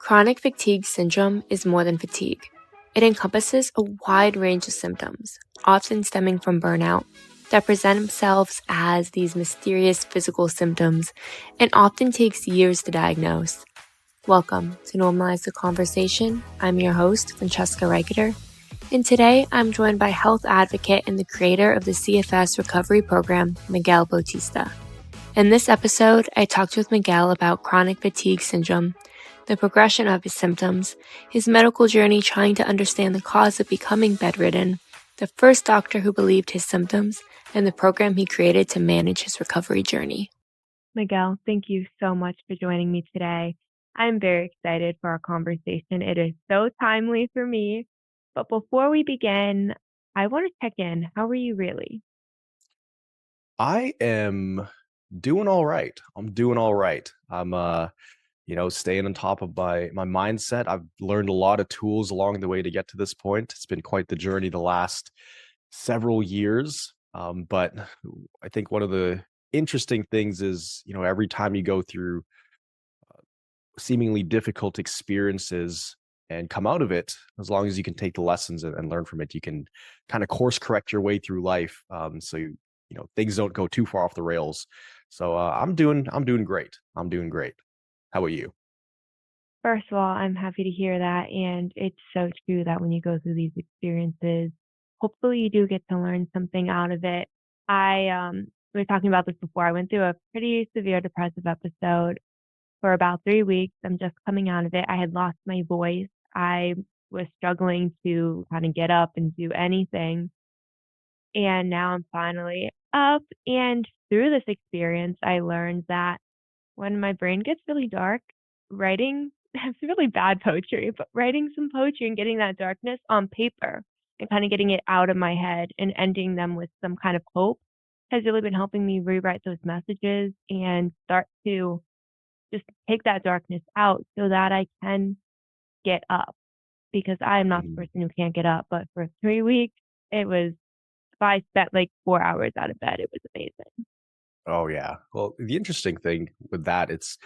Chronic fatigue syndrome is more than fatigue. It encompasses a wide range of symptoms, often stemming from burnout, that present themselves as these mysterious physical symptoms and often takes years to diagnose. Welcome to Normalize the Conversation. I'm your host, Francesca Reicheter, and today I'm joined by health advocate and the creator of the CFS Recovery program, Miguel Bautista. In this episode, I talked with Miguel about chronic fatigue syndrome, the progression of his symptoms, his medical journey trying to understand the cause of becoming bedridden, the first doctor who believed his symptoms, and the program he created to manage his recovery journey. Miguel, thank you so much for joining me today. I'm very excited for our conversation. It is so timely for me. But before we begin, I want to check in. How are you really? I am doing all right. I'm doing all right. I'm staying on top of my mindset. I've learned a lot of tools along the way to get to this point. It's been quite the journey the last several years. But I think one of the interesting things is, every time you go through seemingly difficult experiences and come out of it, as long as you can take the lessons and learn from it, you can kind of course correct your way through life. Things don't go too far off the rails. So I'm doing great. I'm doing great. How about you? First of all, I'm happy to hear that. And it's so true that when you go through these experiences, hopefully you do get to learn something out of it. We were talking about this before. I went through a pretty severe depressive episode for about 3 weeks. I'm just coming out of it. I had lost my voice. I was struggling to kind of get up and do anything. And now I'm finally up. And through this experience, I learned that when my brain gets really dark, writing it's really bad poetry, but writing some poetry and getting that darkness on paper and kind of getting it out of my head and ending them with some kind of hope has really been helping me rewrite those messages and start to just take that darkness out so that I can get up, because I am not the Mhm. person who can't get up. But for 3 weeks, it was, if I spent like 4 hours out of bed, it was amazing. Oh yeah. Well, the interesting thing with that, it's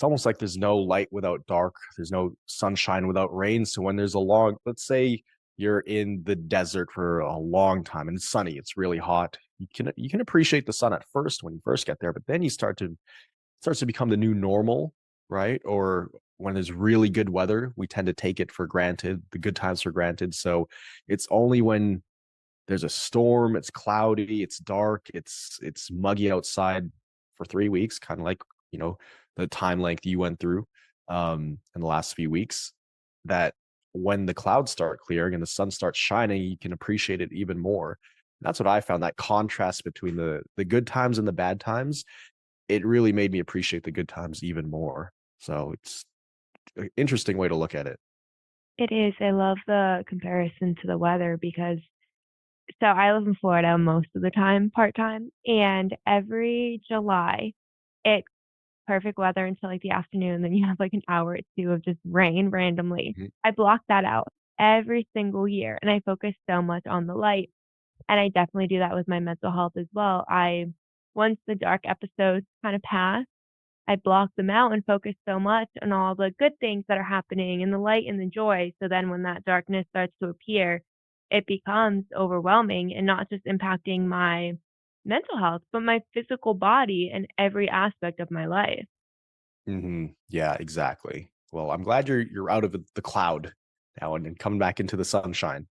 almost like there's no light without dark. There's no sunshine without rain. So when there's a long, let's say you're in the desert for a long time and it's sunny, it's really hot. You can appreciate the sun at first when you first get there, but then you starts to become the new normal, right? Or when there's really good weather, we tend to take it for granted, the good times for granted. So it's only when there's a storm, it's cloudy, it's dark, it's muggy outside for 3 weeks, kind of like, you know, the time length you went through in the last few weeks, that when the clouds start clearing and the sun starts shining, you can appreciate it even more. That's what I found, that contrast between the good times and the bad times. It really made me appreciate the good times even more. So it's an interesting way to look at it. It is. I love the comparison to the weather because so I live in Florida most of the time, part-time, and every July, it's perfect weather until, like, the afternoon, then you have, like, an hour or 2 of just rain randomly. Mhm. I block that out every single year, and I focus so much on the light, and I definitely do that with my mental health as well. Once the dark episodes kind of pass, I block them out and focus so much on all the good things that are happening and the light and the joy. So then when that darkness starts to appear, it becomes overwhelming and not just impacting my mental health, but my physical body and every aspect of my life. Yeah, exactly. Well, I'm glad you're out of the cloud now and coming back into the sunshine.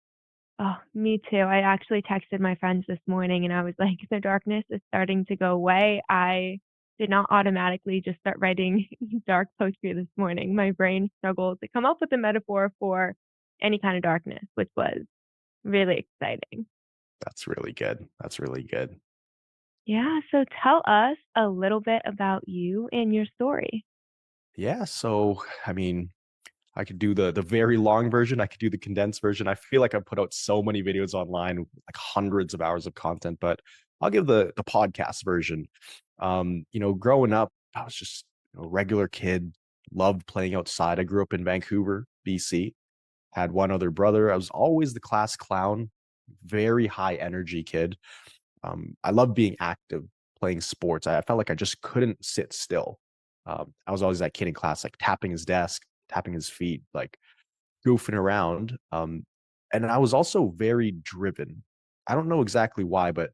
Oh, me too. I actually texted my friends this morning and I was like, the darkness is starting to go away. I did not automatically just start writing dark poetry this morning. My brain struggled to come up with a metaphor for any kind of darkness, which was really exciting. That's really good. That's really good. Yeah, so tell us a little bit about you and your story. Yeah, so I mean, I could do the very long version. I could do the condensed version. I feel like I put out so many videos online, like hundreds of hours of content, but I'll give the podcast version. Growing up, I was just a regular kid, loved playing outside. I grew up in Vancouver, BC, had one other brother. I was always the class clown, very high energy kid. I loved being active, playing sports. I felt like I just couldn't sit still. I was always that kid in class, like tapping his desk, tapping his feet, like goofing around. And I was also very driven. I don't know exactly why, but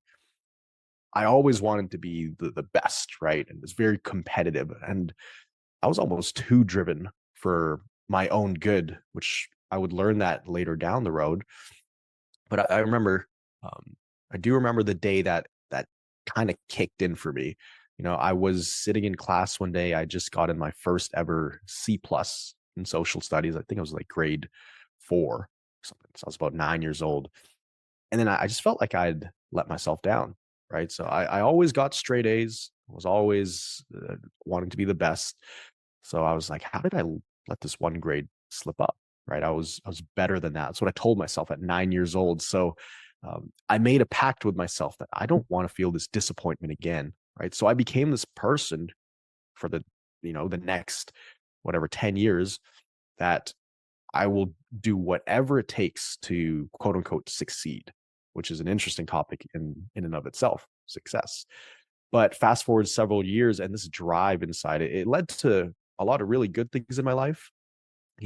I always wanted to be the best, right? And it's very competitive. And I was almost too driven for my own good, which I would learn that later down the road. But I remember, um, I do remember the day that kind of kicked in for me. I was sitting in class one day. I just got in my first ever C plus in social studies. I think it was like grade 4 or something. So I was about 9 years old, and then I just felt like I'd let myself down. Right. So I always got straight A's. Was always wanting to be the best. So I was like, how did I let this one grade slip up? Right. I was better than that. That's what I told myself at 9 years old. So I made a pact with myself that I don't want to feel this disappointment again. Right. So I became this person for the next whatever 10 years that I will do whatever it takes to quote unquote succeed, which is an interesting topic in and of itself, success. But fast forward several years and this drive inside it led to a lot of really good things in my life.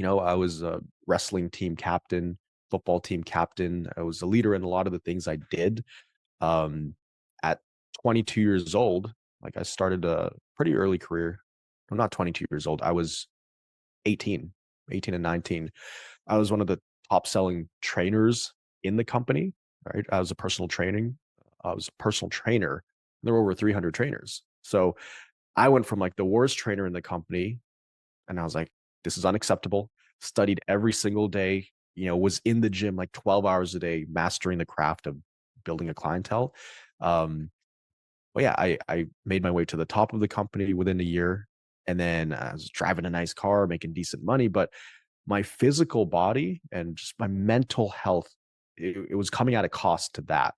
I was a wrestling team captain, football team captain. I was a leader in a lot of the things I did. At 22 years old, like I started a pretty early career. I'm not 22 years old. I was 18, 18 and 19. I was one of the top selling trainers in the company, right? I was a personal trainer. There were over 300 trainers. So I went from like the worst trainer in the company, and I was like, this is unacceptable. Studied every single day, was in the gym like 12 hours a day, mastering the craft of building a clientele. Um, well, yeah, I made my way to the top of the company within a year. And then I was driving a nice car, making decent money. But my physical body and just my mental health, it was coming at a cost to that.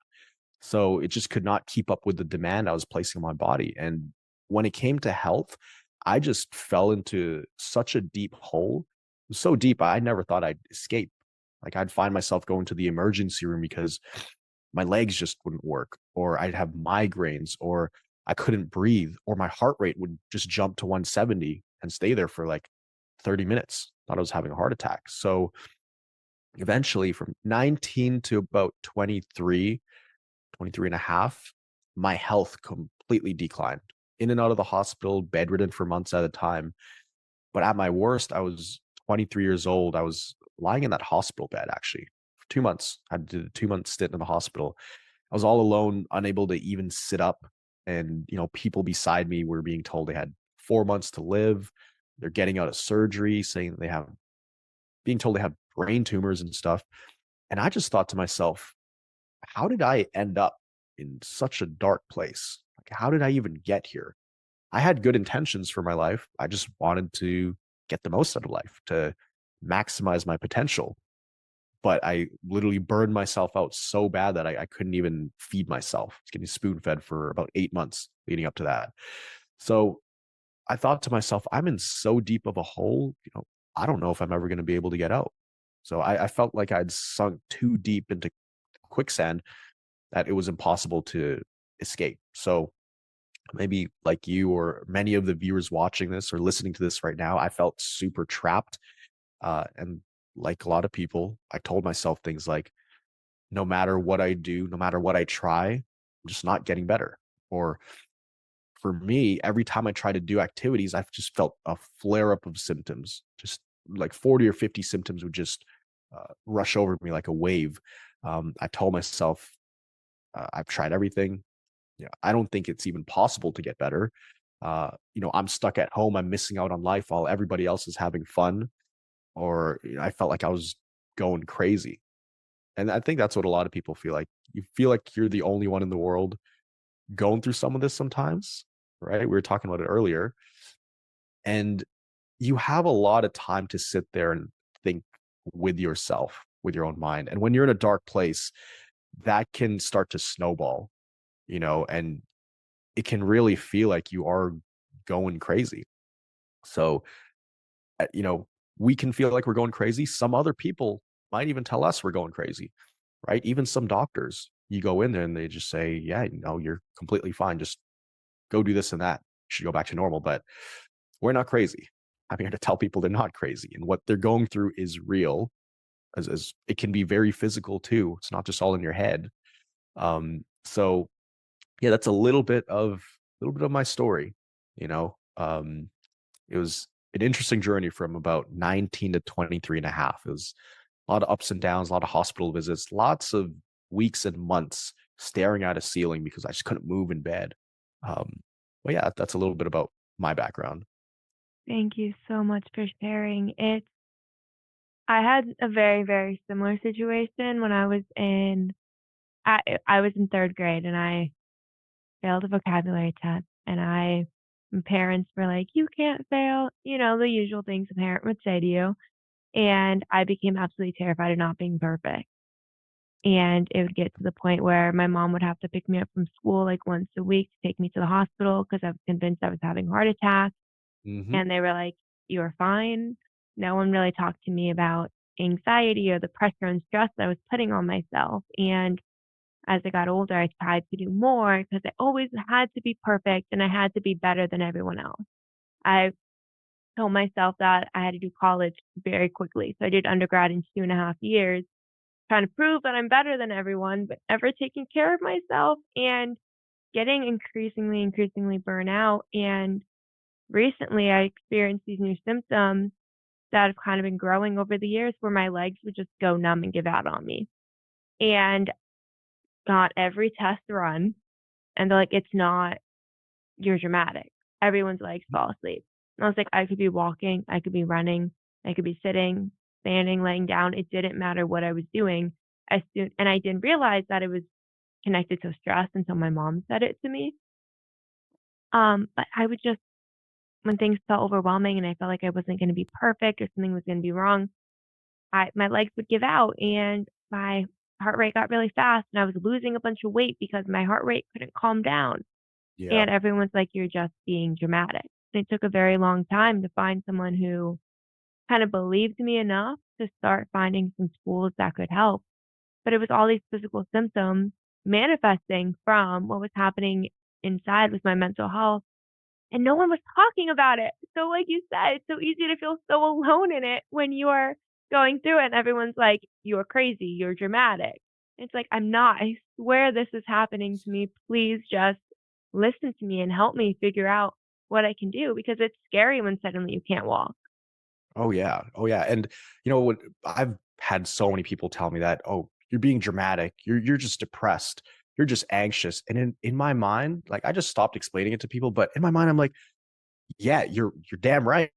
So it just could not keep up with the demand I was placing on my body. And when it came to health, I just fell into such a deep hole. It was so deep, I never thought I'd escape. Like I'd find myself going to the emergency room because my legs just wouldn't work, or I'd have migraines, or I couldn't breathe, or my heart rate would just jump to 170 and stay there for like 30 minutes. Thought I was having a heart attack. So eventually, from 19 to about 23, 23 and a half, my health completely declined. In and out of the hospital, bedridden for months at a time. But at my worst, I was 23 years old. I was lying in that hospital bed actually for 2 months. I did a 2 month stint in the hospital. I was all alone, unable to even sit up. And, people beside me were being told they had 4 months to live. They're getting out of surgery, saying being told they have brain tumors and stuff. And I just thought to myself, how did I end up in such a dark place? Like, how did I even get here? I had good intentions for my life. I just wanted to get the most out of life, to maximize my potential. But I literally burned myself out so bad that I couldn't even feed myself. I was getting spoon fed for about 8 months leading up to that. So I thought to myself, I'm in so deep of a hole, I don't know if I'm ever going to be able to get out. So I felt like I'd sunk too deep into quicksand that it was impossible to escape. So maybe like you or many of the viewers watching this or listening to this right now, I felt super trapped. And like a lot of people, I told myself things like, no matter what I do, no matter what I try, I'm just not getting better. Or for me, every time I try to do activities, I've just felt a flare up of symptoms. Just like 40 or 50 symptoms would just rush over me like a wave. I told myself, I've tried everything. I don't think it's even possible to get better. I'm stuck at home. I'm missing out on life while everybody else is having fun. Or I felt like I was going crazy. And I think that's what a lot of people feel like. You feel like you're the only one in the world going through some of this sometimes, right? We were talking about it earlier. And you have a lot of time to sit there and think with yourself, with your own mind. And when you're in a dark place, that can start to snowball, and it can really feel like you are going crazy. So, you know, we can feel like we're going crazy. Some other people might even tell us we're going crazy, right? Even some doctors, you go in there and they just say, yeah, no, you're completely fine. Just go do this and that. You should go back to normal. But we're not crazy. I'm here to tell people they're not crazy, and what they're going through is real. As it can be very physical too. It's not just all in your head. So yeah, that's a little bit of my story. You know, it was an interesting journey from about 19 to 23 and a half. It was a lot of ups and downs, a lot of hospital visits, lots of weeks and months staring at a ceiling because I just couldn't move in bed. Um, but yeah, that's a little bit about my background. Thank you so much for sharing. I had a very, very similar situation when I was in third grade and I failed a vocabulary test and my parents were like, "You can't fail," the usual things a parent would say to you. And I became absolutely terrified of not being perfect. And it would get to the point where my mom would have to pick me up from school like once a week to take me to the hospital because I was convinced I was having a heart attack. Hmm. And they were like, "You're fine." No one really talked to me about anxiety or the pressure and stress that I was putting on myself. And as I got older, I tried to do more because I always had to be perfect and I had to be better than everyone else. I told myself that I had to do college very quickly. So I did undergrad in 2.5 years, trying to prove that I'm better than everyone, but never taking care of myself and getting increasingly, increasingly burnout. And recently I experienced these new symptoms that have kind of been growing over the years where my legs would just go numb and give out on me. And got every test run, and they're like, "It's not, you're dramatic." Everyone's legs fall asleep. And I was like, I could be walking, I could be running, I could be sitting, standing, laying down. It didn't matter what I was doing. And I didn't realize that it was connected to stress until my mom said it to me. But I would just, when things felt overwhelming and I felt like I wasn't going to be perfect or something was going to be wrong, my legs would give out and my heart rate got really fast and I was losing a bunch of weight because my heart rate couldn't calm down. Yeah. And everyone's like, "You're just being dramatic." And it took a very long time to find someone who kind of believed me enough to start finding some tools that could help. But it was all these physical symptoms manifesting from what was happening inside with my mental health, and no one was talking about it. So, like you said, it's so easy to feel so alone in it when you're going through it and everyone's like, "You're crazy, you're dramatic." It's like, I'm not. I swear this is happening to me. Please just listen to me and help me figure out what I can do because it's scary when suddenly you can't walk. Oh yeah. Oh yeah. And what I've had so many people tell me that, oh, you're being dramatic. You're just depressed. You're just anxious. And in my mind, like I just stopped explaining it to people, but in my mind, I'm like, yeah, you're damn right.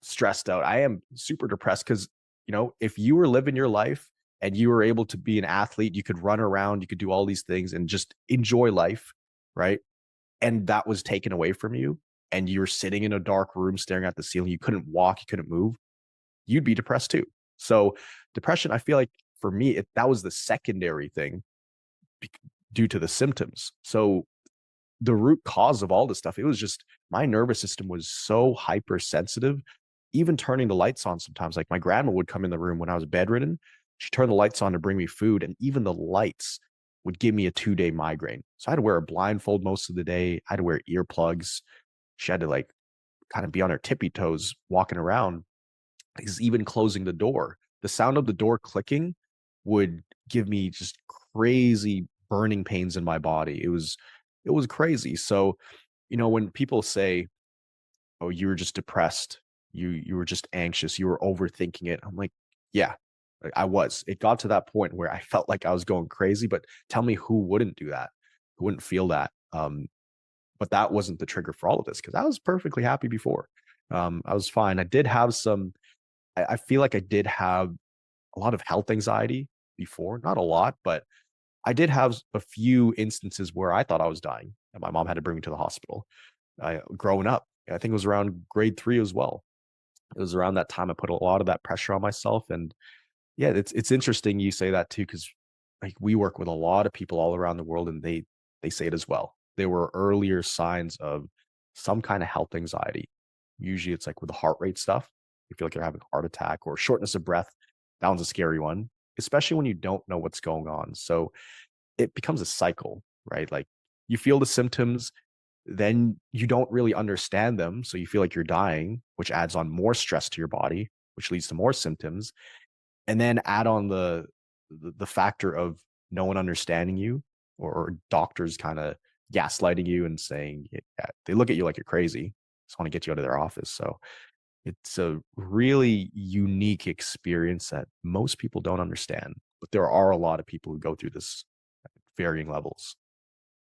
Stressed out. I am super depressed because, if you were living your life and you were able to be an athlete, you could run around, you could do all these things and just enjoy life, right? And that was taken away from you and you're sitting in a dark room staring at the ceiling, you couldn't walk, you couldn't move, you'd be depressed too. So depression, I feel like for me, that was the secondary thing bec- due to the symptoms. So the root cause of all this stuff, it was just my nervous system was so hypersensitive. Even turning the lights on sometimes, like my grandma would come in the room when I was bedridden. She turned the lights on to bring me food, and even the lights would give me a 2-day migraine. So I had to wear a blindfold most of the day. I had to wear earplugs. She had to like kind of be on her tippy toes walking around because even closing the door, the sound of the door clicking would give me just crazy burning pains in my body. It was crazy. So, when people say, "Oh, you were just depressed. You were just anxious. You were overthinking it." I'm like, "Yeah, I was." It got to that point where I felt like I was going crazy, but tell me who wouldn't do that? Who wouldn't feel that? But that wasn't the trigger for all of this because I was perfectly happy before. I was fine. I did have some I feel like I did have a lot of health anxiety before, not a lot, but I did have a few instances where I thought I was dying and my mom had to bring me to the hospital. Growing up, I think it was around grade 3 as well. It was around that time I put a lot of that pressure on myself. And yeah, it's interesting you say that too, because like we work with a lot of people all around the world and they say it as well. There were earlier signs of some kind of health anxiety. Usually it's like with the heart rate stuff. You feel like you're having a heart attack or shortness of breath. That one's a scary one, especially when you don't know what's going on. So it becomes a cycle, right? Like you feel the symptoms, then you don't really understand them. So you feel like you're dying, which adds on more stress to your body, which leads to more symptoms. And then add on the factor of no one understanding you, or doctors kind of gaslighting you and saying, yeah, they look at you like you're crazy, just want to get you out of their office. So it's a really unique experience that most people don't understand, but there are a lot of people who go through this at varying levels.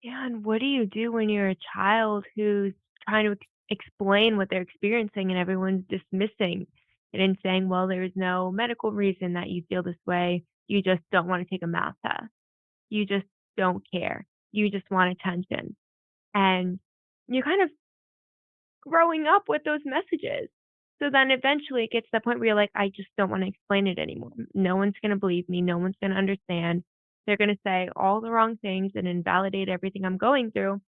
Yeah, and what do you do when you're a child who's trying to explain what they're experiencing and everyone's dismissing it and saying, well, there's no medical reason that you feel this way. You just don't want to take a math test. You just don't care. You just want attention. And you're kind of growing up with those messages. So then eventually it gets to the point where you're like, I just don't want to explain it anymore. No one's going to believe me. No one's going to understand. They're going to say all the wrong things and invalidate everything I'm going through.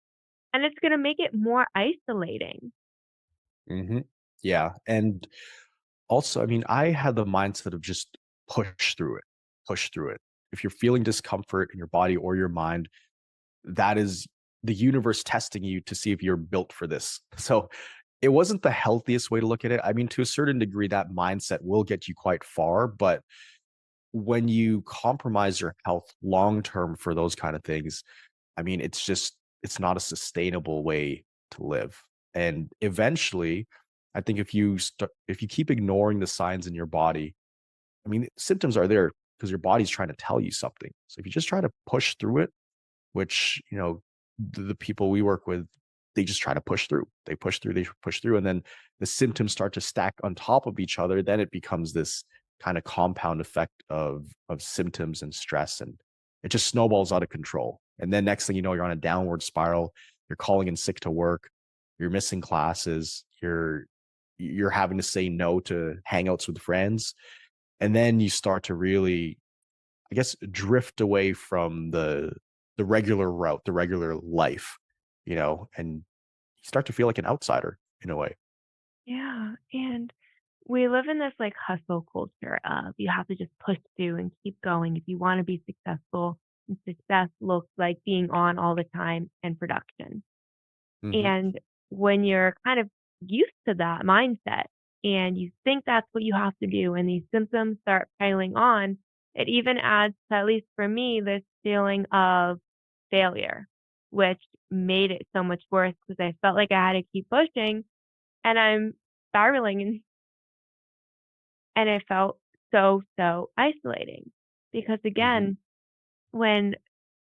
And it's going to make it more isolating. Hmm. Yeah. And also, I mean, I had the mindset of just push through it, push through it. If you're feeling discomfort in your body or your mind, that is the universe testing you to see if you're built for this. So it wasn't the healthiest way to look at it. I mean, to a certain degree, that mindset will get you quite far. But when you compromise your health long term for those kind of things, I mean, it's not a sustainable way to live. And eventually, I think if you keep ignoring the signs in your body, I mean, symptoms are there because your body's trying to tell you something. So if you just try to push through it, which, the people we work with, they just try to push through. They push through, and then the symptoms start to stack on top of each other. Then it becomes this kind of compound effect of symptoms and stress, and it just snowballs out of control. And then next thing you know, you're on a downward spiral. You're calling in sick to work. You're missing classes. You're having to say no to hangouts with friends, and then you start to really, I guess, drift away from the regular route, the regular life, and you start to feel like an outsider in a way. Yeah. And we live in this like hustle culture of you have to just push through and keep going if you want to be successful. And success looks like being on all the time and production. Hmm. And when you're kind of used to that mindset and you think that's what you have to do, and these symptoms start piling on, it even adds to, at least for me, this feeling of failure, which made it so much worse because I felt like I had to keep pushing and I'm spiraling and it felt so, so isolating. Because Hmm. again, when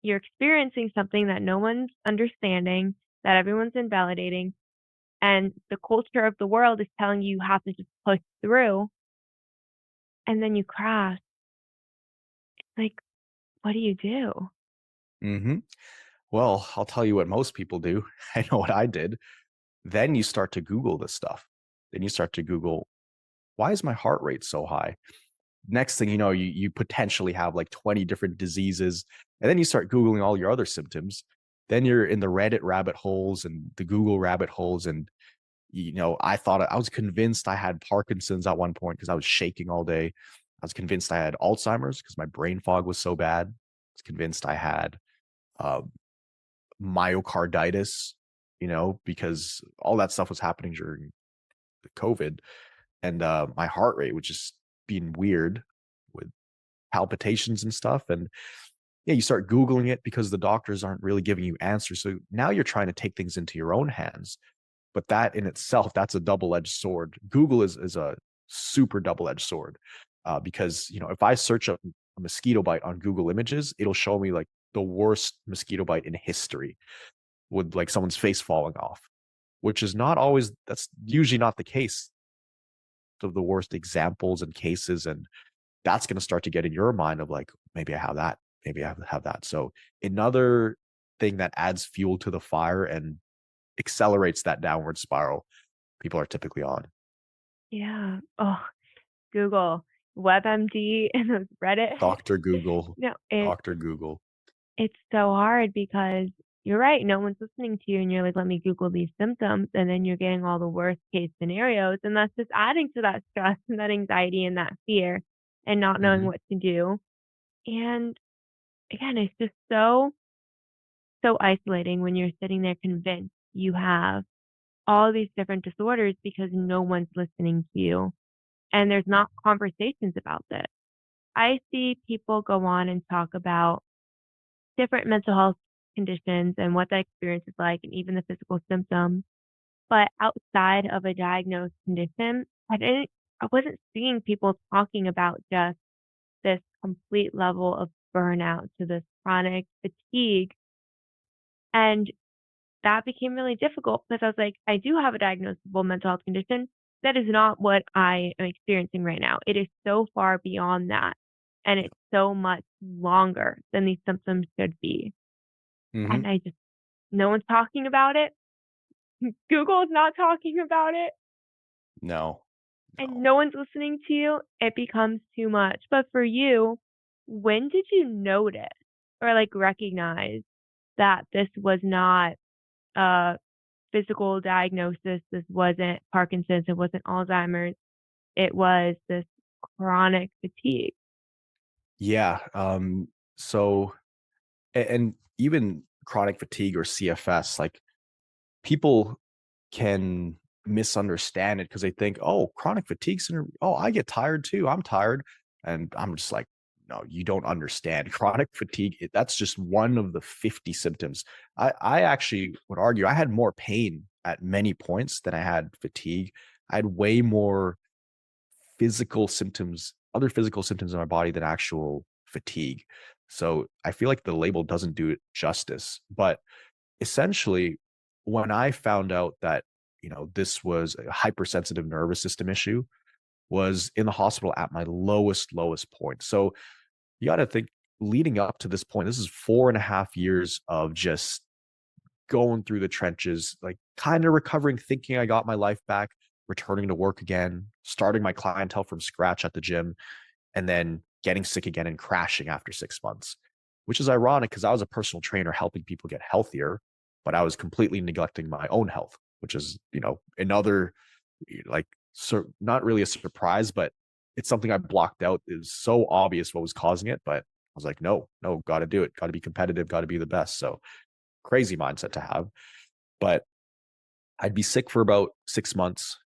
you're experiencing something that no one's understanding, that everyone's invalidating, and the culture of the world is telling you have to just push through, and then you crash, like, what do you do? Hmm. Well, I'll tell you what most people do. I know what I did. Then you start to Google this stuff. Then you start to Google, why is my heart rate so high? Next thing you know, you potentially have like 20 different diseases. And then you start Googling all your other symptoms. Then you're in the Reddit rabbit holes and the Google rabbit holes. And, I was convinced I had Parkinson's at one point because I was shaking all day. I was convinced I had Alzheimer's because my brain fog was so bad. I was convinced I had um, myocarditis, because all that stuff was happening during the COVID. And my heart rate was just being weird with palpitations and stuff. And yeah, you start Googling it because the doctors aren't really giving you answers. So now you're trying to take things into your own hands. But that in itself, that's a double-edged sword. Google is a super double-edged sword, because if I search up a mosquito bite on Google Images, it'll show me like the worst mosquito bite in history, with like someone's face falling off, which is not always, that's usually not the case, of the worst examples and cases. And that's going to start to get in your mind of like, maybe I have that, maybe I have that. So another thing that adds fuel to the fire and accelerates that downward spiral people are typically on. Yeah. Oh, Google, WebMD, and those Reddit. Dr. Google, No, Dr. Google. it's so hard because you're right. No one's listening to you, and you're like, let me Google these symptoms. And then you're getting all the worst case scenarios. And that's just adding to that stress and that anxiety and that fear and not knowing Hmm. what to do. And again, it's just so, so isolating when you're sitting there convinced you have all these different disorders because no one's listening to you and there's not conversations about this. I see people go on and talk about different mental health conditions and what that experience is like and even the physical symptoms. But outside of a diagnosed condition, I wasn't seeing people talking about just this complete level of burnout to this chronic fatigue. And that became really difficult because I was like, I do have a diagnosable mental health condition. That is not what I am experiencing right now. It is so far beyond that. And it's so much longer than these symptoms should be. Hmm. And no one's talking about it. Google is not talking about it. No, And no. no one's listening to you. It becomes too much. But for you, when did you notice or like recognize that this was not a physical diagnosis? This wasn't Parkinson's. It wasn't Alzheimer's. It was this chronic fatigue. Yeah. So, and even chronic fatigue or CFS, like people can misunderstand it because they think, oh, chronic fatigue syndrome. Oh, I get tired too. I'm tired. And I'm just like, no, you don't understand. Chronic fatigue, that's just one of the 50 symptoms. I actually would argue I had more pain at many points than I had fatigue. I had way more physical symptoms, other physical symptoms in my body than actual fatigue. So I feel like the label doesn't do it justice. But essentially, when I found out that, this was a hypersensitive nervous system issue, was in the hospital at my lowest point. So you got to think, leading up to this point, this is 4.5 years of just going through the trenches, like kind of recovering, thinking I got my life back, returning to work again, starting my clientele from scratch at the gym, and then getting sick again and crashing after 6 months, which is ironic because I was a personal trainer helping people get healthier, but I was completely neglecting my own health, which is, another, like, so not really a surprise, but it's something I blocked out. It was so obvious what was causing it, but I was like, no, no, got to do it. Got to be competitive, got to be the best. So crazy mindset to have. But I'd be sick for about 6 months,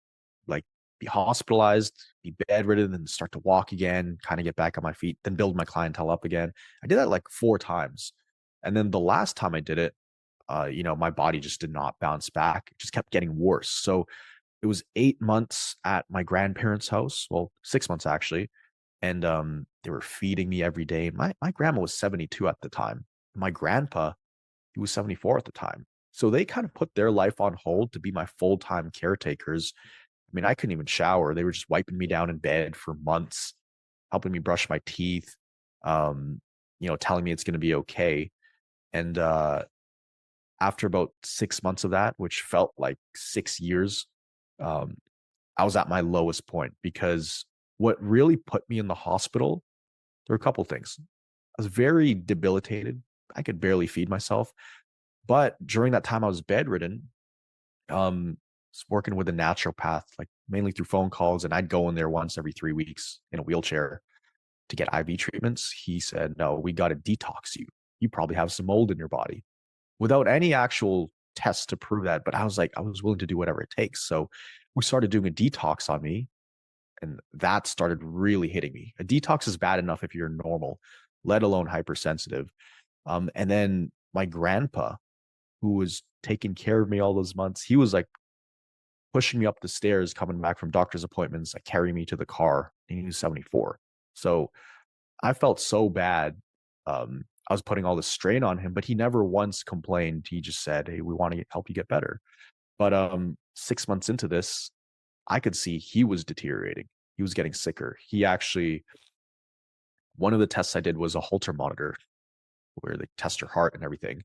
like be hospitalized, be bedridden, and start to walk again, kind of get back on my feet, then build my clientele up again. I did that like 4 times. And then the last time I did it, my body just did not bounce back. It just kept getting worse. So it was 8 months at my grandparents' house. Well, 6 months actually. And they were feeding me every day. My grandma was 72 at the time. My grandpa, he was 74 at the time. So they kind of put their life on hold to be my full-time caretakers. I mean, I couldn't even shower. They were just wiping me down in bed for months, helping me brush my teeth, telling me it's going to be okay. And after about 6 months of that, which felt like 6 years, um, I was at my lowest point because what really put me in the hospital, there were a couple things. I was very debilitated. I could barely feed myself. But during that time I was bedridden, was working with a naturopath, like mainly through phone calls, and I'd go in there once every 3 weeks in a wheelchair to get IV treatments. He said, no, we got to detox you. You probably have some mold in your body without any actual tests to prove that. But I was like, I was willing to do whatever it takes. So we started doing a detox on me, and that started really hitting me. A detox is bad enough if you're normal, let alone hypersensitive. And then my grandpa, who was taking care of me all those months, he was like pushing me up the stairs coming back from doctor's appointments, like carrying me to the car, and he was 74. So I felt so bad. I was putting all this strain on him, but he never once complained. He just said, hey, we want to help you get better. But 6 months into this, I could see he was deteriorating. He was getting sicker. He actually, one of the tests I did was a Holter monitor where they test your heart and everything.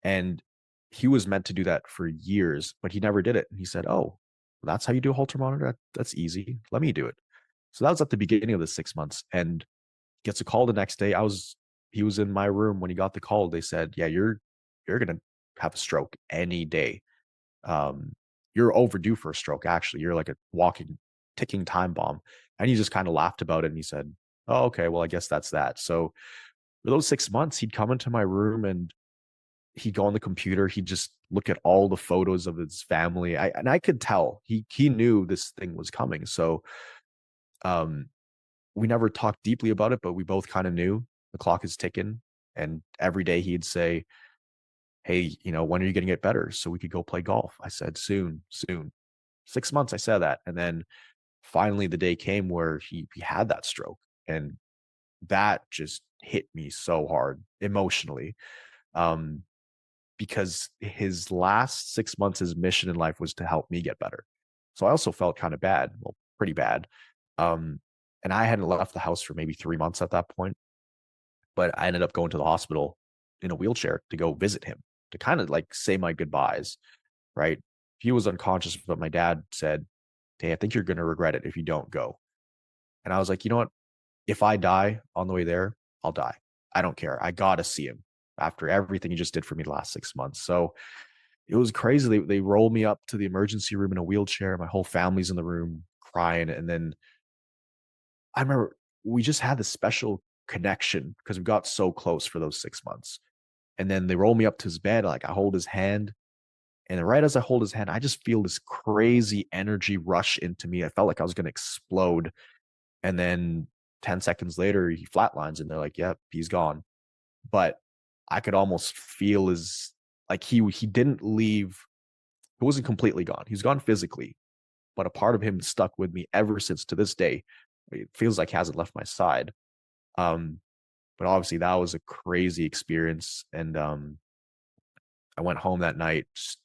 And he was meant to do that for years, but he never did it. And he said, oh, that's how you do a Holter monitor? That's easy. Let me do it. So that was at the beginning of the 6 months. And gets a call the next day. He was in my room when he got the call. They said, yeah, you're gonna have a stroke any day. Um, you're overdue for a stroke, actually. You're like a walking, ticking time bomb. And he just kind of laughed about it and he said, oh, okay, well, I guess that's that. So for those 6 months, he'd come into my room and he'd go on the computer, he'd just look at all the photos of his family. I could tell he knew this thing was coming. So um we never talked deeply about it, but we both kind of knew the clock is ticking. And every day he'd say, "Hey, when are you going to get better so we could go play golf?" I said, "Soon, soon." 6 months I said that. And then finally the day came where he had that stroke. And that just hit me so hard emotionally. Um, because his last 6 months, his mission in life was to help me get better. So I also felt kind of bad, well, pretty bad. Um, and I hadn't left the house for maybe 3 months at that point, but I ended up going to the hospital in a wheelchair to go visit him, to kind of like say my goodbyes, right? He was unconscious, but my dad said, "Hey, I think you're going to regret it if you don't go." And I was like, you know what? If I die on the way there, I'll die. I don't care. I got to see him after everything he just did for me the last 6 months. So it was crazy. They rolled me up to the emergency room in a wheelchair. My whole family's in the room crying. And then I remember we just had this special connection because we got so close for those 6 months. And then they roll me up to his bed. Like I hold his hand. And then right as I hold his hand, I just feel this crazy energy rush into me. I felt like I was going to explode. And then 10 seconds later, he flatlines and they're like, "Yep, he's gone." But I could almost feel his, like he didn't leave. He wasn't completely gone. He was gone physically, but a part of him stuck with me ever since to this day. It feels like he hasn't left my side. Um, but obviously that was a crazy experience. And I went home that night just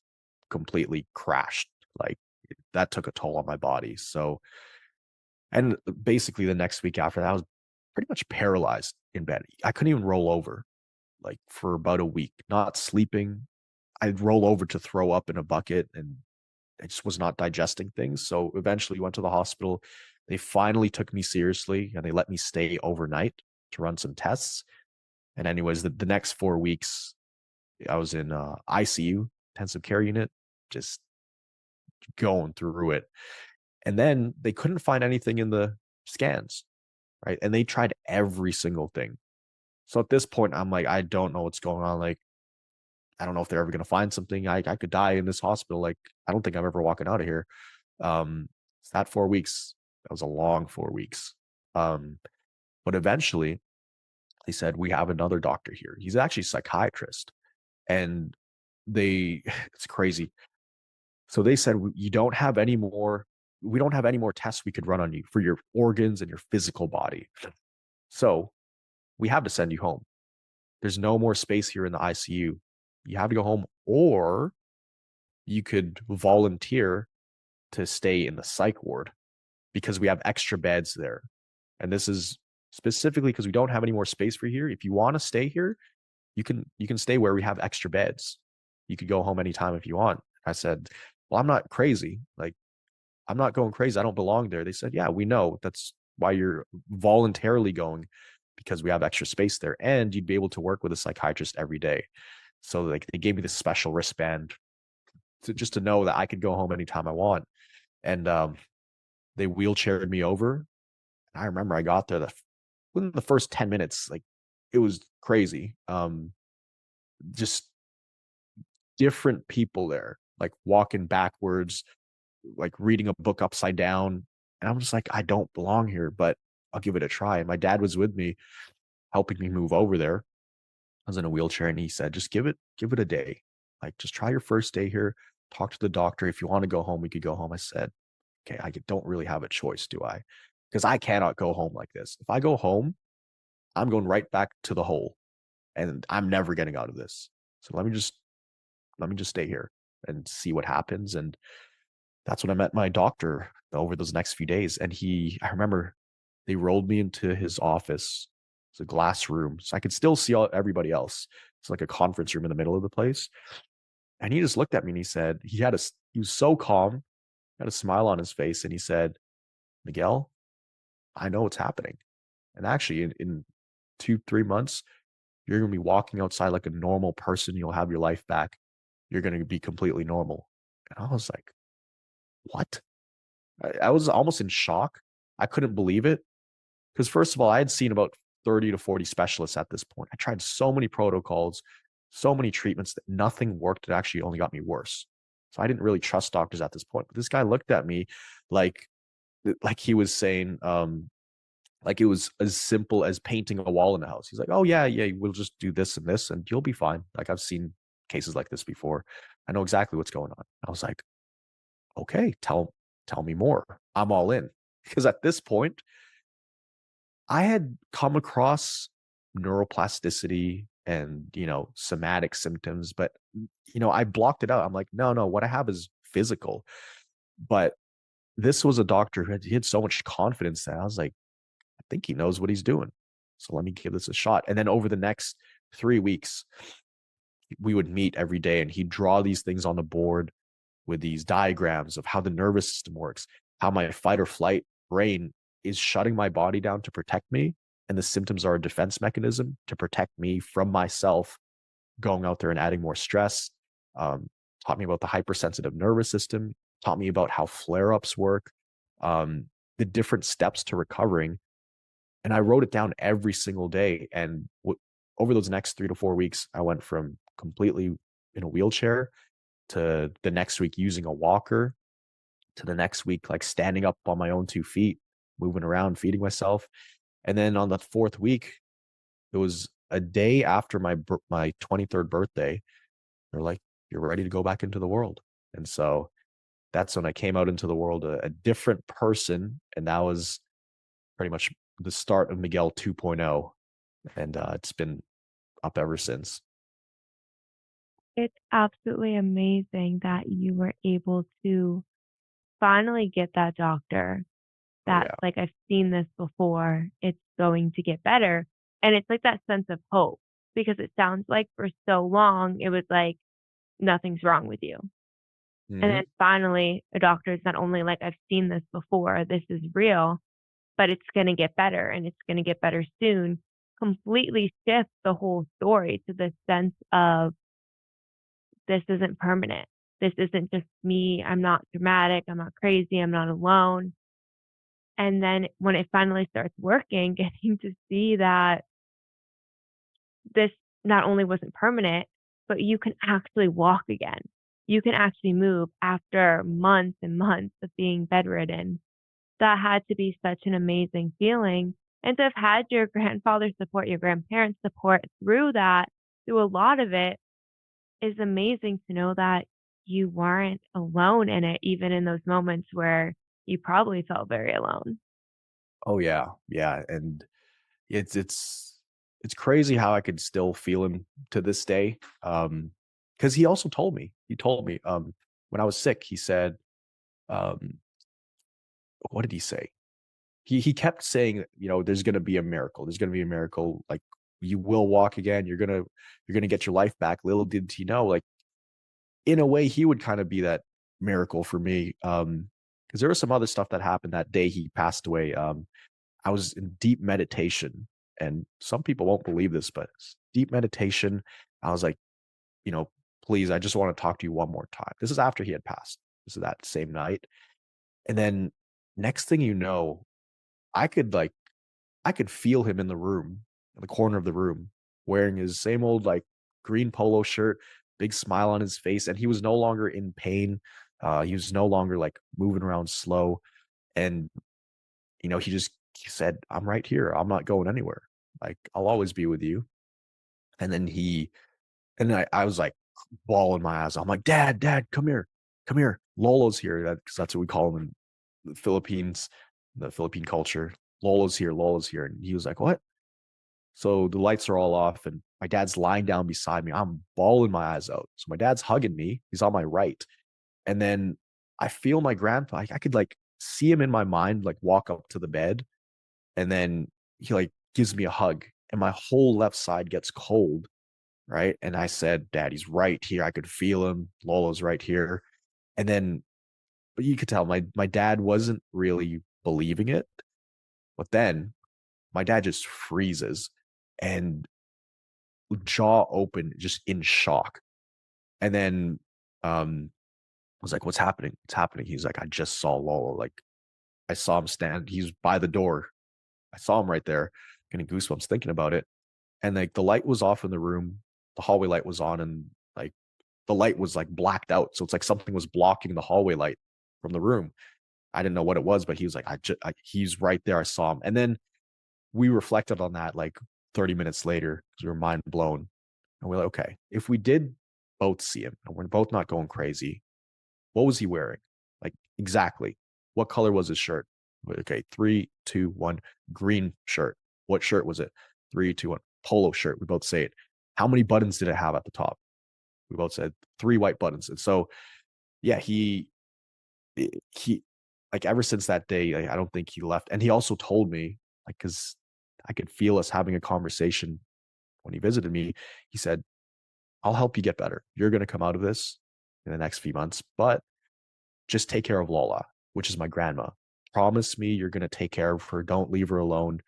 completely crashed. Like that took a toll on my body. So, and basically the next week after that, I was pretty much paralyzed in bed. I couldn't even roll over like for about a week, not sleeping. I'd roll over to throw up in a bucket and I just was not digesting things. So eventually went to the hospital. They finally took me seriously and they let me stay overnight to run some tests. And anyways, the next 4 weeks, I was in ICU, intensive care unit, just going through it. And then they couldn't find anything in the scans, right? And they tried every single thing. So at this point, I'm like, I don't know what's going on. Like, I don't know if they're ever going to find something. I could die in this hospital. Like, I don't think I'm ever walking out of here. So that 4 weeks, that was a long 4 weeks. Um, but eventually they said, "We have another doctor here. He's actually a psychiatrist." And they, it's crazy. So they said, "You don't have any more, we don't have any more tests we could run on you for your organs and your physical body. So we have to send you home. There's no more space here in the ICU. You have to go home, or you could volunteer to stay in the psych ward because we have extra beds there. And this is specifically because we don't have any more space for you here. If you want to stay here, you can stay where we have extra beds. You could go home anytime if you want." I said, "Well, I'm not crazy. Like, I'm not going crazy. I don't belong there." They said, "Yeah, we know. That's why you're voluntarily going, because we have extra space there. And you'd be able to work with a psychiatrist every day." So like they gave me this special wristband just to know that I could go home anytime I want. And they wheelchaired me over. I remember I got there within the first 10 minutes, like it was crazy. Just different people there, like walking backwards, like reading a book upside down. And I'm just like, I don't belong here, but I'll give it a try. And my dad was with me, helping me move over there. I was in a wheelchair and he said, "Just give it a day. Like, just try your first day here. Talk to the doctor. If you want to go home, we could go home." I said, "Okay, I don't really have a choice, do I? Because I cannot go home like this. If I go home, I'm going right back to the hole and I'm never getting out of this. So let me just stay here and see what happens." And that's when I met my doctor over those next few days. And I remember they rolled me into his office. It's a glass room, so I could still see everybody else. It's like a conference room in the middle of the place. And he just looked at me and he said, he was so calm, had a smile on his face. And he said, "Miguel, I know what's happening. And actually, in 2, 3 months, you're going to be walking outside like a normal person. You'll have your life back. You're going to be completely normal." And I was like, "What?" I was almost in shock. I couldn't believe it because, first of all, I had seen about 30 to 40 specialists at this point. I tried so many protocols, so many treatments that nothing worked. It actually only got me worse. So I didn't really trust doctors at this point. But this guy looked at me like he was saying, like it was as simple as painting a wall in the house. He's like, "Oh yeah, we'll just do this and this, and you'll be fine." Like I've seen cases like this before. I know exactly what's going on. I was like, "Okay, tell me more. I'm all in." Because at this point, I had come across neuroplasticity and, somatic symptoms, but, I blocked it out. I'm like, no, what I have is physical. But this was a doctor who he had so much confidence that I was like, I think he knows what he's doing. So let me give this a shot. And then over the next 3 weeks, we would meet every day and he'd draw these things on the board with these diagrams of how the nervous system works, how my fight or flight brain is shutting my body down to protect me. And the symptoms are a defense mechanism to protect me from myself going out there and adding more stress. Um, Taught me about the hypersensitive nervous system, taught me about how flare ups work, the different steps to recovering. And I wrote it down every single day. And over those next 3 to 4 weeks, I went from completely in a wheelchair to the next week using a walker to the next week like standing up on my own 2 feet, moving around, feeding myself. And then on the fourth week, it was a day after my 23rd birthday. They're like, "You're ready to go back into the world." And so that's when I came out into the world a different person, and that was pretty much the start of Miguel 2.0, and it's been up ever since. It's absolutely amazing that you were able to finally get that doctor Oh that's yeah. like, "I've seen this before, it's going to get better." And it's like that sense of hope because it sounds like for so long it was like, "Nothing's wrong with you." And Hmm. then finally, a doctor is not only like, "I've seen this before, this is real, but it's gonna get better and it's gonna get better soon," completely shifts the whole story to the sense of this isn't permanent. This isn't just me. I'm not dramatic. I'm not crazy. I'm not alone. And then when it finally starts working, getting to see that this not only wasn't permanent, but you can actually walk again. You can actually move after months and months of being bedridden. That had to be such an amazing feeling. And to have had your grandfather support, your grandparents support through that, through a lot of it, is amazing to know that you weren't alone in it, even in those moments where you probably felt very alone. Oh yeah, and it's crazy how I could still feel him to this day. Because he told me when I was sick, he said, um, what did he say? He kept saying, there's gonna be a miracle. There's gonna be a miracle. Like you will walk again. You're gonna get your life back. Little did he know, like in a way, he would kind of be that miracle for me. Because there was some other stuff that happened that day he passed away. I was in deep meditation, and some people won't believe this, but deep meditation. I was like, you know, please, I just want to talk to you one more time. This is after he had passed. This is that same night. And then next thing you know, I could like I could feel him in the room, in the corner of the room, wearing his same old like green polo shirt, big smile on his face, and he was no longer in pain. He was no longer like moving around slow. And he said, "I'm right here. I'm not going anywhere. Like I'll always be with you." And then I was like bawling my eyes. I'm like, Dad, come here, come here. Lolo's here. Because that's what we call him in the Philippines, the Philippine culture. Lolo's here, Lolo's here. And he was like, "What?" So the lights are all off, and my dad's lying down beside me. I'm bawling my eyes out. So my dad's hugging me. He's on my right. And then I feel my grandpa. I could like see him in my mind, like walk up to the bed. And then he like gives me a hug. And my whole left side gets cold. Right. And I said, "Daddy's right here. I could feel him. Lolo's right here." And then, but you could tell my dad wasn't really believing it. But then my dad just freezes and jaw open, just in shock. And then I was like, "What's happening? What's happening?" He's like, "I just saw Lolo. Like I saw him stand. He's by the door. I saw him right there." Getting goosebumps thinking about it. And like the light was off in the room. the hallway light was on, and like the light was like blacked out. So it's like something was blocking the hallway light from the room. I didn't know what it was, but he was like, he's right there. I saw him. And then we reflected on that like 30 minutes later because we were mind blown. And we're like, okay, if we did both see him and we're both not going crazy, what was he wearing? Like exactly. What color was his shirt? Okay, 3, 2, 1, green shirt. What shirt was it? 3, 2, 1, polo shirt. We both say it. How many buttons did it have at the top? We both said 3 white buttons. And so, yeah, he like ever since that day, I don't think he left. And he also told me, like, because I could feel us having a conversation when he visited me. He said, I'll help you get better. You're going to come out of this in the next few months, but just take care of Lola, which is my grandma. Promise me you're going to take care of her. Don't leave her alone.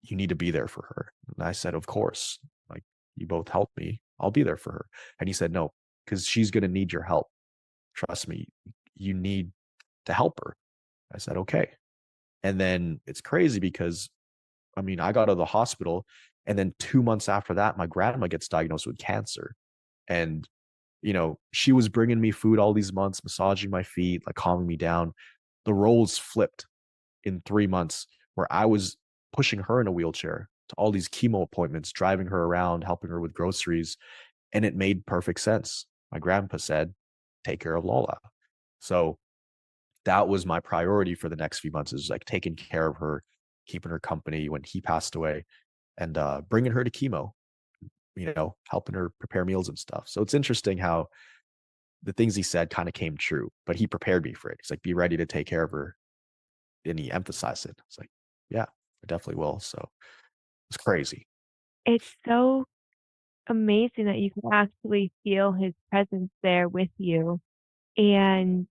You need to be there for her. And I said, of course. Like, you both helped me. I'll be there for her. And he said, no, because she's going to need your help. Trust me, you need to help her. I said, okay. And then it's crazy because, I mean, I got out of the hospital, and then 2 months after that, my grandma gets diagnosed with cancer. And, she was bringing me food all these months, massaging my feet, like calming me down. The roles flipped in 3 months, where I was pushing her in a wheelchair to all these chemo appointments, driving her around, helping her with groceries. And it made perfect sense. My grandpa said, take care of Lola. So that was my priority for the next few months, is like taking care of her, keeping her company when he passed away, and bringing her to chemo, helping her prepare meals and stuff. So it's interesting how the things he said kind of came true, but he prepared me for it. He's like, be ready to take care of her. And he emphasized it. It's like, yeah, I definitely will. So it's crazy. It's so amazing that you can actually feel his presence there with you and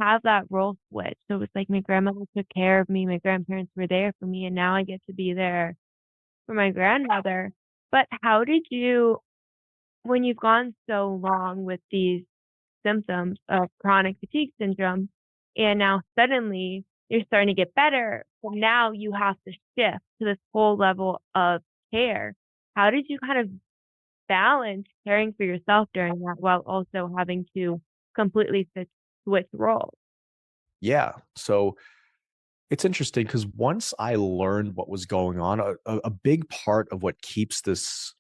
have that role switch. So it's like my grandmother took care of me, my grandparents were there for me, and now I get to be there for my grandmother. But how did you, when you've gone so long with these symptoms of chronic fatigue syndrome, and now suddenly you're starting to get better, but now you have to shift to this whole level of care. How did you kind of balance caring for yourself during that while also having to completely switch roles? Yeah. So it's interesting because once I learned what was going on, a big part of what keeps these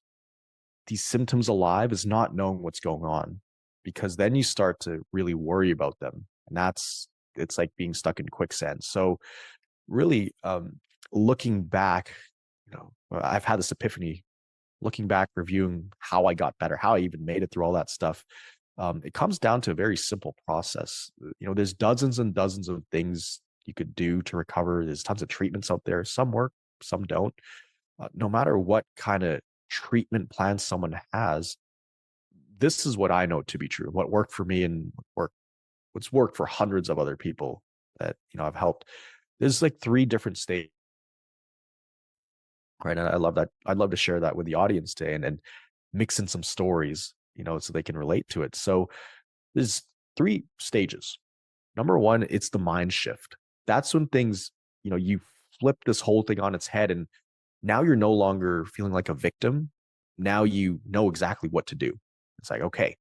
symptoms alive is not knowing what's going on, because then you start to really worry about them. And it's like being stuck in quicksand. So really, looking back, I've had this epiphany, looking back, reviewing how I got better, how I even made it through all that stuff. It comes down to a very simple process. There's dozens and dozens of things you could do to recover. There's tons of treatments out there. Some work, some don't. No matter what kind of treatment plan someone has, this is what I know to be true. What worked for me and what's worked for hundreds of other people that I've helped. There's like 3 different stages, right? And I love that. I'd love to share that with the audience today, and mix in some stories, so they can relate to it. So there's 3 stages. Number one, it's the mind shift. That's when things, you flip this whole thing on its head, and now you're no longer feeling like a victim. Now you know exactly what to do. It's like, okay,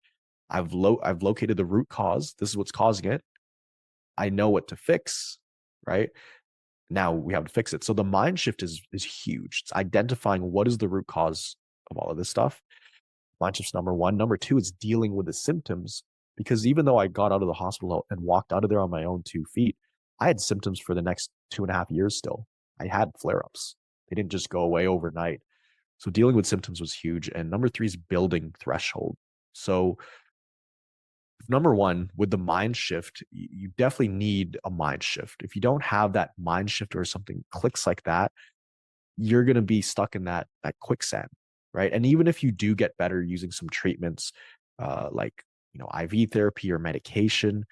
I've located the root cause. This is what's causing it. I know what to fix, right? Now we have to fix it. So the mind shift is huge. It's identifying what is the root cause of all of this stuff. Mind shift's number one. Number two is dealing with the symptoms, because even though I got out of the hospital and walked out of there on my own 2 feet, I had symptoms for the next 2.5 years still. I had flare-ups. They didn't just go away overnight. So dealing with symptoms was huge. And number three is building threshold. So number one, with the mind shift, you definitely need a mind shift. If you don't have that mind shift or something clicks like that, you're going to be stuck in that quicksand, right? And even if you do get better using some treatments, like IV therapy or medication,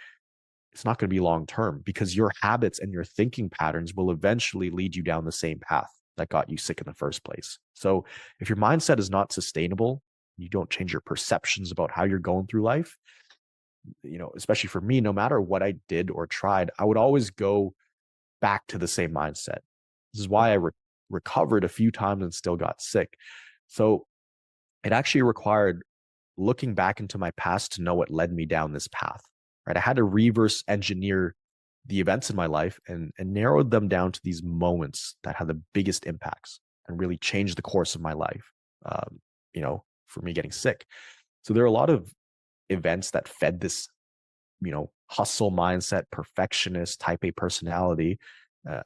it's not going to be long term, because your habits and your thinking patterns will eventually lead you down the same path that got you sick in the first place. So if your mindset is not sustainable, you don't change your perceptions about how you're going through life, especially for me, no matter what I did or tried, I would always go back to the same mindset. This is why I recovered a few times and still got sick. So it actually required looking back into my past to know what led me down this path, right? I had to reverse engineer the events in my life and narrowed them down to these moments that had the biggest impacts and really changed the course of my life. For me getting sick. So there are a lot of events that fed this, hustle mindset, perfectionist, type A personality,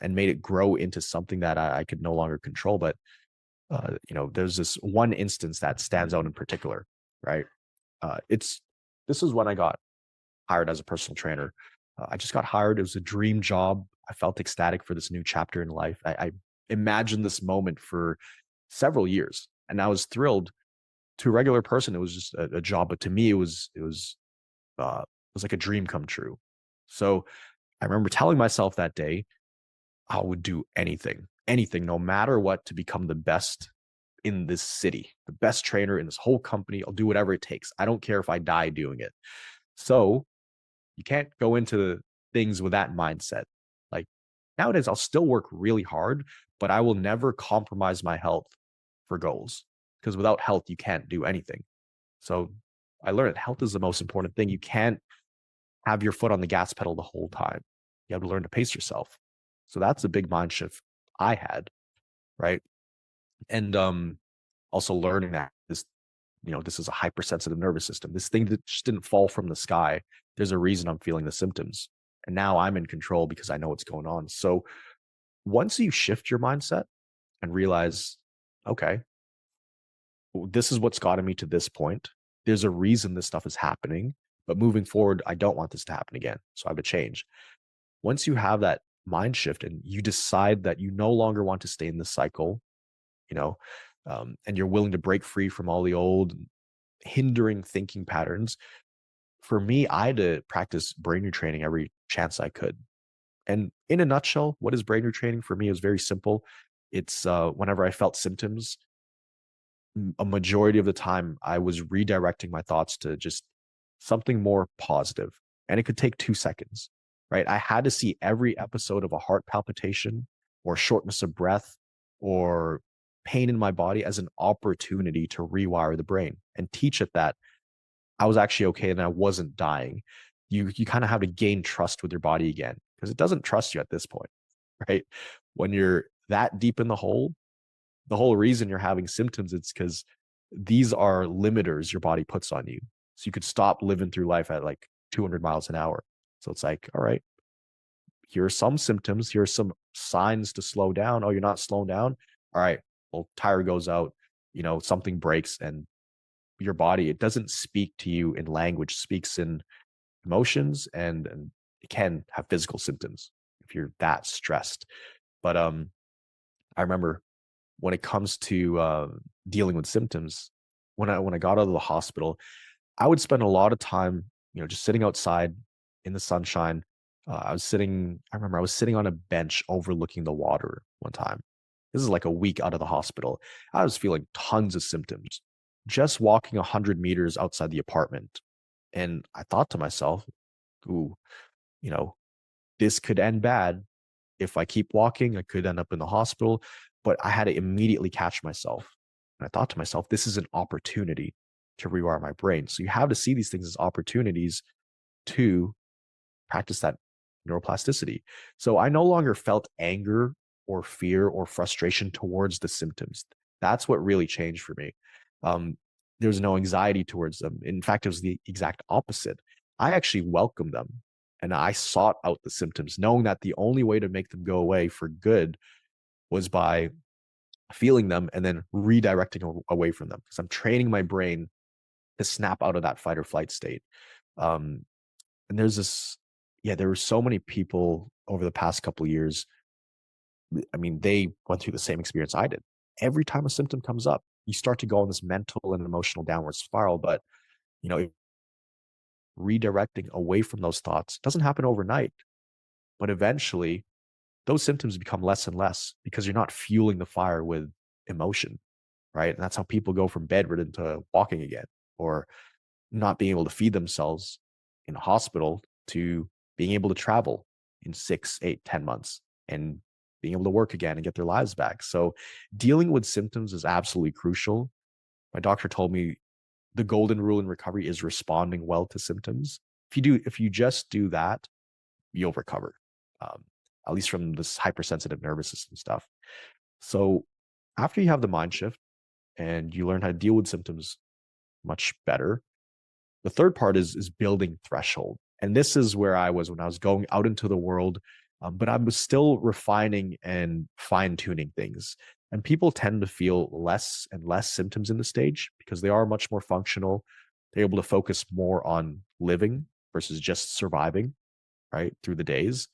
and made it grow into something that I could no longer control. But there's this one instance that stands out in particular, right? It's This is when I got hired as a personal trainer. I just got hired. It was a dream job. I felt ecstatic for this new chapter in life. I imagined this moment for several years, and I was thrilled. To a regular person, it was just a job, but to me, it was like a dream come true. So I remember telling myself that day, I would do anything, no matter what, to become the best in this city, the best trainer in this whole company. I'll do whatever it takes. I don't care if I die doing it. So you can't go into things with that mindset. Like nowadays, I'll still work really hard, but I will never compromise my health for goals, because without health, you can't do anything. So I learned that health is the most important thing. You can't have your foot on the gas pedal the whole time. You have to learn to pace yourself. So that's a big mind shift I had, right? And also learning that this is a hypersensitive nervous system. This thing that just didn't fall from the sky. There's a reason I'm feeling the symptoms. And now I'm in control because I know what's going on. So once you shift your mindset and realize, okay, this is what's gotten me to this point. There's a reason this stuff is happening, but moving forward, I don't want this to happen again. So I have to change. Once you have that mind shift and you decide that you no longer want to stay in this cycle, you know, and you're willing to break free from all the old hindering thinking patterns. For me, I had to practice brain retraining every chance I could. And in a nutshell, what is brain retraining for me? Is very simple. It's whenever I felt symptoms, a majority of the time I was redirecting my thoughts to just something more positive. And it could take 2 seconds, right? I had to see every episode of a heart palpitation or shortness of breath or pain in my body as an opportunity to rewire the brain and teach it that I was actually okay and I wasn't dying. You kind of have to gain trust with your body again, because it doesn't trust you at this point, right? When you're that deep in the whole reason you're having symptoms, it's because these are limiters your body puts on you. So you could stop living through life at like 200 miles an hour. So it's like, all right, here are some symptoms. Here are some signs to slow down. Oh, you're not slowing down. All right. Well, tire goes out, something breaks, and your body, it doesn't speak to you in language, speaks in emotions, and it can have physical symptoms if you're that stressed. But I remember when it comes to dealing with symptoms, when I got out of the hospital, I would spend a lot of time, just sitting outside in the sunshine. I remember I was sitting on a bench overlooking the water one time. This is like a week out of the hospital. I was feeling tons of symptoms just walking 100 meters outside the apartment. And I thought to myself, ooh, you know, this could end bad. If I keep walking, I could end up in the hospital. But I had to immediately catch myself. And I thought to myself, this is an opportunity to rewire my brain. So you have to see these things as opportunities to practice that neuroplasticity. So I no longer felt anger or fear or frustration towards the symptoms. That's what really changed for me. There was no anxiety towards them. In fact, it was the exact opposite. I actually welcomed them and I sought out the symptoms, knowing that the only way to make them go away for good was by feeling them and then redirecting away from them, because I'm training my brain to snap out of that fight or flight state. Um, and there were so many people over the past couple of years. I mean, they went through the same experience I did. Every time a symptom comes up, you start to go on this mental and emotional downward spiral. But, redirecting away from those thoughts doesn't happen overnight, but eventually those symptoms become less and less because you're not fueling the fire with emotion, right? And that's how people go from bedridden to walking again, or not being able to feed themselves in a hospital to being able to travel in 6, 8, 10 months and being able to work again and get their lives back. So dealing with symptoms is absolutely crucial. my doctor told me the golden rule in recovery is responding well to symptoms. If you just do that, you'll recover. Um, at least from this hypersensitive nervous system stuff. So after you have the mind shift and you learn how to deal with symptoms much better, the third part is building threshold. And this is where I was when I was going out into the world, but I was still refining and fine tuning things. And people tend to feel less and less symptoms in the stage because they are much more functional. They're able to focus more on living versus just surviving, right, through the days.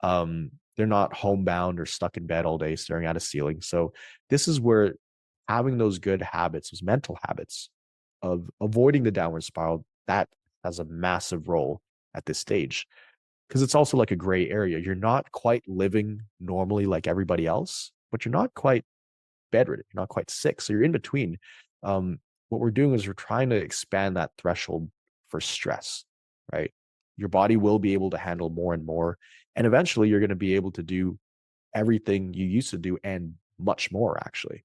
They're not homebound or stuck in bed all day staring at a ceiling. So this is where having those good habits, those mental habits of avoiding the downward spiral, that has a massive role at this stage because it's also like a gray area. You're not quite living normally like everybody else, but you're not quite bedridden. You're not quite sick. So you're in between. Um, what we're doing is we're trying to expand that threshold for stress, right? Your body will be able to handle more and more. And eventually you're going to be able to do everything you used to do and much more, actually.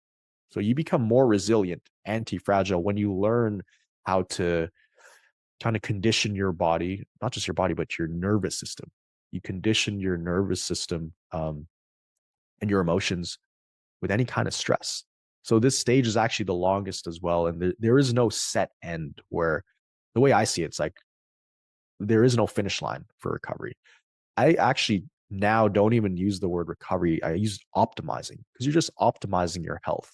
So you become more resilient, anti-fragile when you learn how to kind of condition your body, not just your body, but your nervous system. You condition your nervous system and your emotions with any kind of stress. So this stage is actually the longest as well. And there is no set end where the way I see it, it's like there is no finish line for recovery. I actually now don't even use the word recovery. I use optimizing because you're just optimizing your health.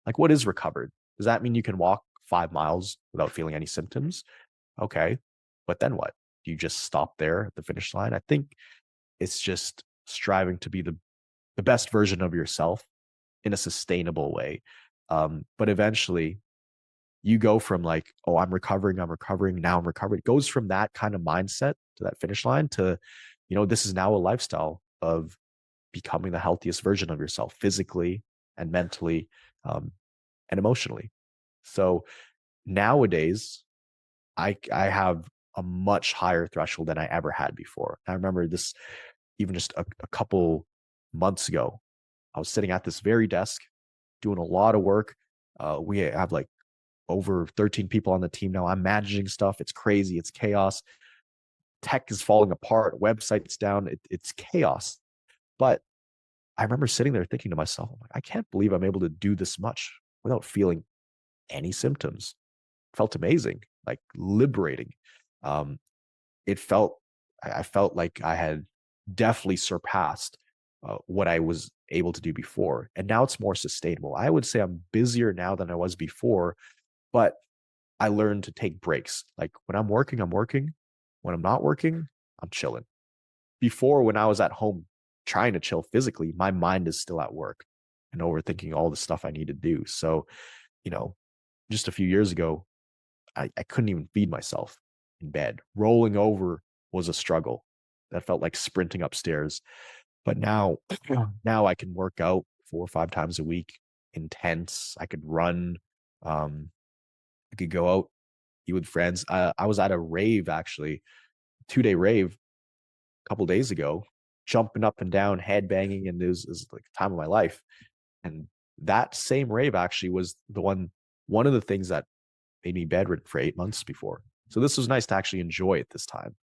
Like, what is recovered? Does that mean you can walk 5 miles without feeling any symptoms? Okay. But then what? Do you just stop there at the finish line? I think it's just striving to be the best version of yourself in a sustainable way. But eventually you go from like, oh, I'm recovering, now I'm recovering. It goes from that kind of mindset to that finish line to, this is now a lifestyle of becoming the healthiest version of yourself physically and mentally and emotionally. So nowadays, I have a much higher threshold than I ever had before. I remember this even just a couple months ago. I was sitting at this very desk doing a lot of work. We have like over 13 people on the team now. I'm managing stuff. It's crazy. It's chaos. Tech is falling apart. Websites down. It's chaos. But I remember sitting there thinking to myself, I can't believe I'm able to do this much without feeling any symptoms. It felt amazing, like liberating. Um, it felt, I felt like I had definitely surpassed what I was able to do before. And now it's more sustainable. I would say I'm busier now than I was before, but I learned to take breaks. Like when I'm working, I'm working. When I'm not working, I'm chilling. Before, when I was at home trying to chill physically, my mind is still at work and overthinking all the stuff I need to do. So, you know, just a few years ago, I couldn't even feed myself in bed. Rolling over was a struggle. That felt like sprinting upstairs. But now, now I can work out 4 or 5 times a week, intense. I could run. Um, I could go out, be with friends. I was at a rave actually, 2 day rave a couple days ago, jumping up and down, head banging, and it was like the time of my life. And that same rave actually was one of the things that made me bedridden for 8 months before. So this was nice to actually enjoy it this time.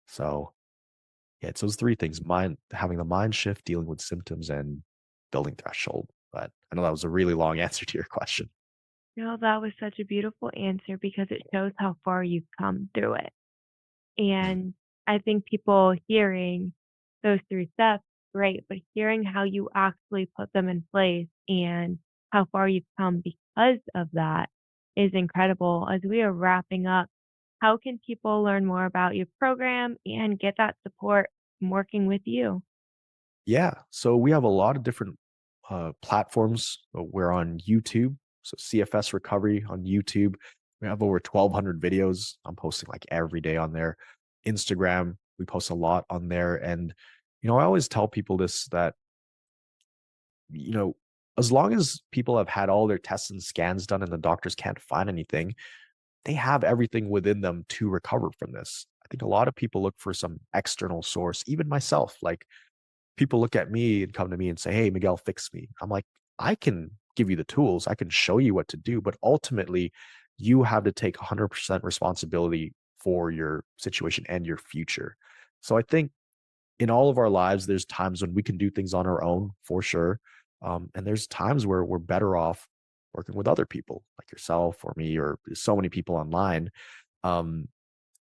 So yeah, it's those three things: having the mind shift, dealing with symptoms, and building threshold. But I know that was a really long answer to your question. No, that was such a beautiful answer because it shows how far you've come through it. And I think people hearing those 3 steps, great, but hearing how you actually put them in place and how far you've come because of that is incredible. As we are wrapping up, how can people learn more about your program and get that support from working with you? Yeah. So we have a lot of different platforms. We're on YouTube. So CFS Recovery on YouTube. We have over 1,200 videos. I'm posting like every day on there. Instagram, we post a lot on there. And, I always tell people this that, you know, as long as people have had all their tests and scans done and the doctors can't find anything, they have everything within them to recover from this. I think a lot of people look for some external source, even myself. Like, people look at me and come to me and say, "Hey, Miguel, fix me." I'm like, I can give you the tools. I can show you what to do, but ultimately you have to take 100% responsibility for your situation and your future. So I think in all of our lives, there's times when we can do things on our own for sure. And there's times where we're better off working with other people like yourself or me, or so many people online. Um,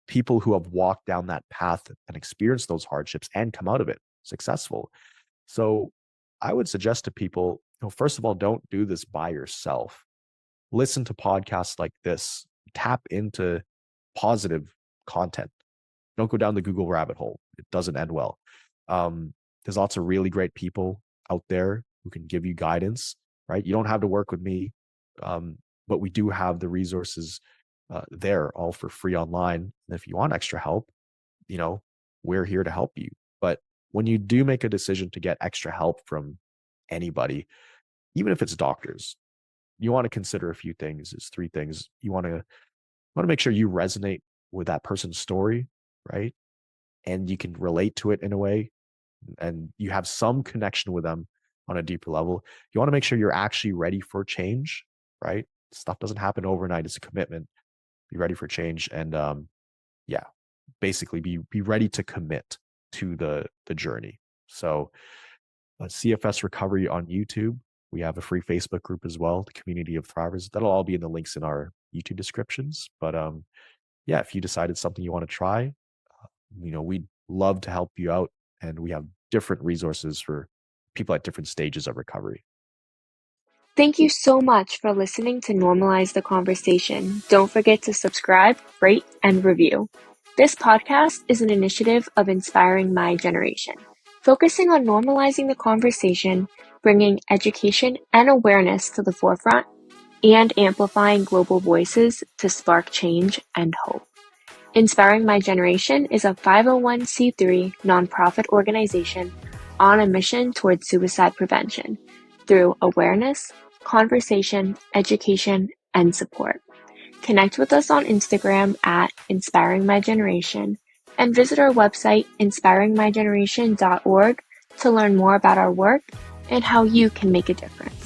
People who have walked down that path and experienced those hardships and come out of it successful. So I would suggest to people, first of all, don't do this by yourself. Listen to podcasts like this, tap into positive content. Don't go down the Google rabbit hole. It doesn't end well. There's lots of really great people out there who can give you guidance, right? You don't have to work with me, but we do have the resources there all for free online. And if you want extra help, we're here to help you. But when you do make a decision to get extra help from anybody, even if it's doctors, you want to consider a few things. There's three things. You want to make sure you resonate with that person's story, right? And you can relate to it in a way, and you have some connection with them on a deeper level. You want to make sure you're actually ready for change, right? Stuff doesn't happen overnight. It's a commitment. Be ready for change, and basically be ready to commit to the journey. So CFS Recovery on YouTube. We have a free Facebook group as well, the Community of Thrivers. That'll all be in the links in our YouTube descriptions. But if you decided something you want to try, we'd love to help you out. And we have different resources for people at different stages of recovery. Thank you so much for listening to Normalize the Conversation. Don't forget to subscribe, rate, and review. This podcast is an initiative of Inspiring My Generation, focusing on normalizing the conversation, bringing education and awareness to the forefront, and amplifying global voices to spark change and hope. Inspiring My Generation is a 501c3 nonprofit organization on a mission towards suicide prevention through awareness, conversation, education, and support. Connect with us on Instagram at Inspiring My Generation and visit our website inspiringmygeneration.org to learn more about our work and how you can make a difference.